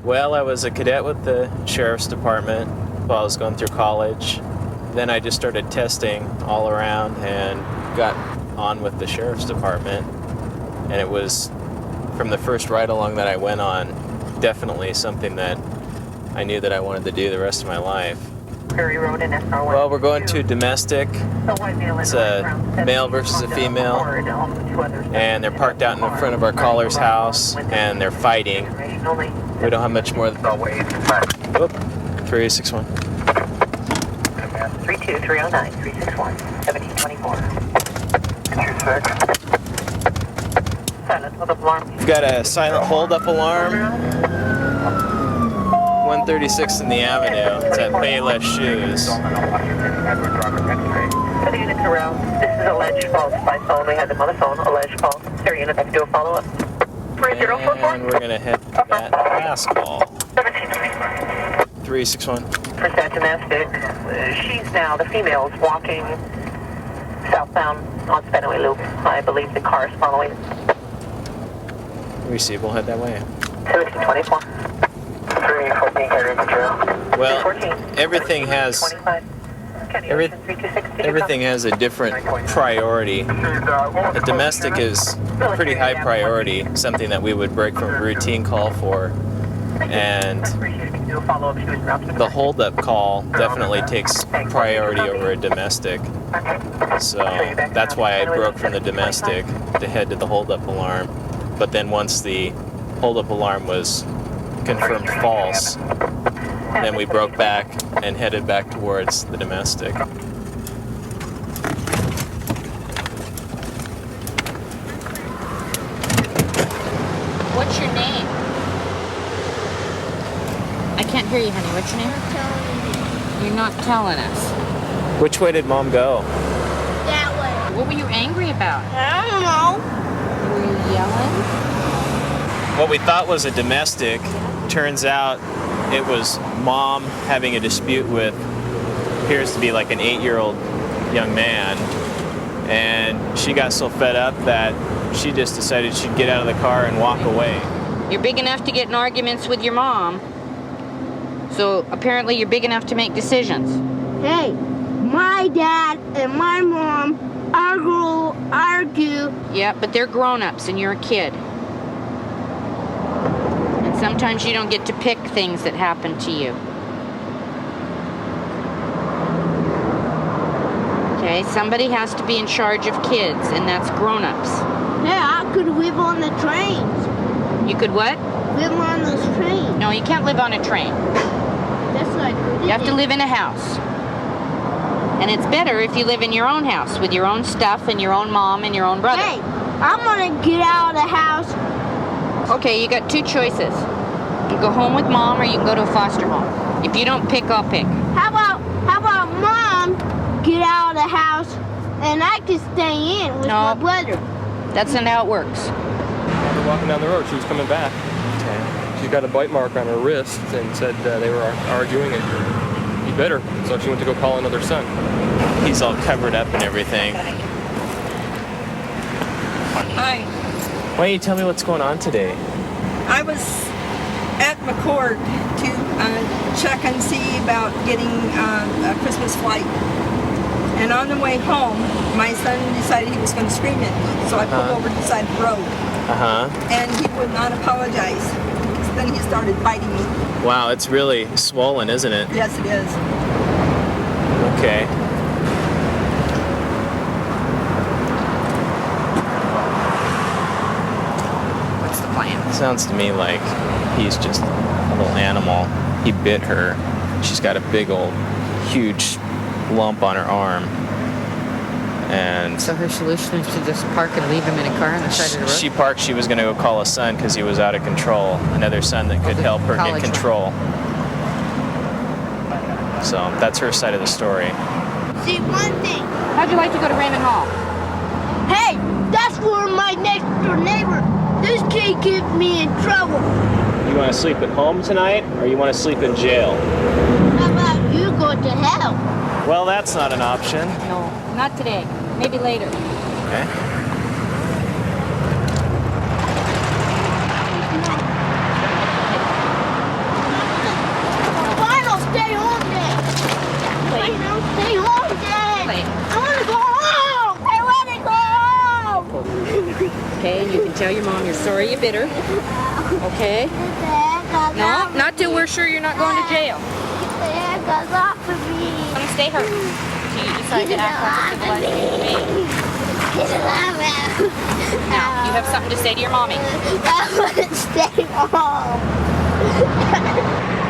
Well, I was a cadet with the sheriff's department while I was going through college. Then I just started testing all around and got on with the sheriff's department. And it was, from the first ride-along that I went on, definitely something that I knew that I wanted to do the rest of my life. Well, we're going to domestic. It's a male versus a female. And they're parked out in the front of our caller's house, and they're fighting. We don't have much more. Whoop. 361. 32309 361 1724. 26. We've got a silent hold-up alarm. 136 in the Avenue. It's at Payless Shoes. For the units around, this is alleged false by phone. We had them on the phone, alleged false. Their units have to do a follow-up. And we're going to hit that last call. 361. For Sat Domestic, she's now, the female's walking southbound on Spenaway Loop. I believe the car is following. Receive, we'll head that way. 1724. 314 carrier control. Well, everything has a different priority. The domestic is pretty high priority, something that we would break from a routine call for. And the hold-up call definitely takes priority over a domestic. So that's why I broke from the domestic to head to the hold-up alarm. But then once the hold-up alarm was confirmed false, then we broke back and headed back towards the domestic. What's your name? I can't hear you, honey. What's your name? You're not telling us. Which way did Mom go? That way. What were you angry about? I don't know. Were you yelling? What we thought was a domestic, turns out it was Mom having a dispute with, appears to be like an 8-year-old young man. And she got so fed up that she just decided she'd get out of the car and walk away. You're big enough to get in arguments with your mom. So apparently you're big enough to make decisions. Hey, my dad and my mom argue. Yeah, but they're grown-ups and you're a kid. And sometimes you don't get to pick things that happen to you. Okay, somebody has to be in charge of kids, and that's grown-ups. Yeah, I could live on the trains. You could what? Live on those trains. No, you can't live on a train. That's what I could. You have to live in a house. And it's better if you live in your own house with your own stuff and your own mom and your own brother. Hey, I'm gonna get out of the house. Okay, you got two choices. You can go home with mom or you can go to a foster home. If you don't pick, I'll pick. How about mom get out of the house and I can stay in with my brother? That's not how it works. They were walking down the road. She was coming back. Okay. She got a bite mark on her wrist and said they were arguing and he bit her. So she went to go call another son. He's all covered up and everything. Hi. Why don't you tell me what's going on today? I was at McCord to check and see about getting a Christmas flight. And on the way home, my son decided he was going to scream at me. So I pulled over to the side of the road. And he would not apologize. So then he started biting me. Wow, it's really swollen, isn't it? Yes, it is. Okay. What's the plan? Sounds to me like he's just a little animal. He bit her. She's got a big old, huge lump on her arm. And So her solution is to just park and leave him in a car on the side of the road? she parked. She was going to go call a son because he was out of control. Another son that could help her get control. So that's her side of the story. See, one thing. How'd you like to go to Raymond Hall? Hey, that's where my next door neighbor. This kid gets me in trouble. You want to sleep at home tonight, or you want to sleep in jail? How about you go to hell? Well, that's not an option. No, not today. Maybe later. Okay. tell your mom you're sorry you're bitter. Okay? No, not till we're sure you're not going to jail. Get off of me. Let me stay hurt. So you decide to act like a civilized human being. Now, you have something to say to your mommy. I want to stay home.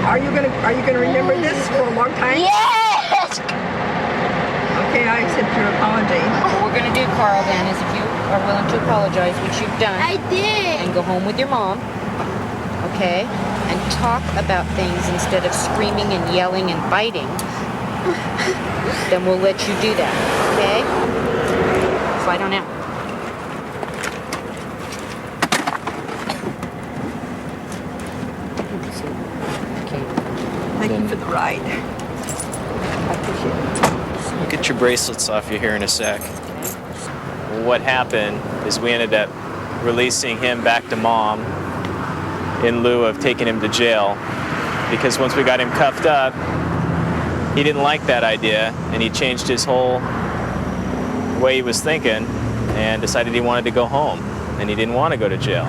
Are you gonna remember this for a long time? Yes! Okay, I accept your apology. What we're going to do, Carl, then, is if you are willing to apologize, which you've done, I did. and go home with your mom, okay, and talk about things instead of screaming and yelling and biting, then we'll let you do that, okay? Slide on out. Thank you for the ride. I appreciate it. We'll get your bracelets off you here in a sec. What happened is we ended up releasing him back to mom in lieu of taking him to jail, because once we got him cuffed up, he didn't like that idea, and he changed his whole way he was thinking and decided he wanted to go home, and he didn't want to go to jail.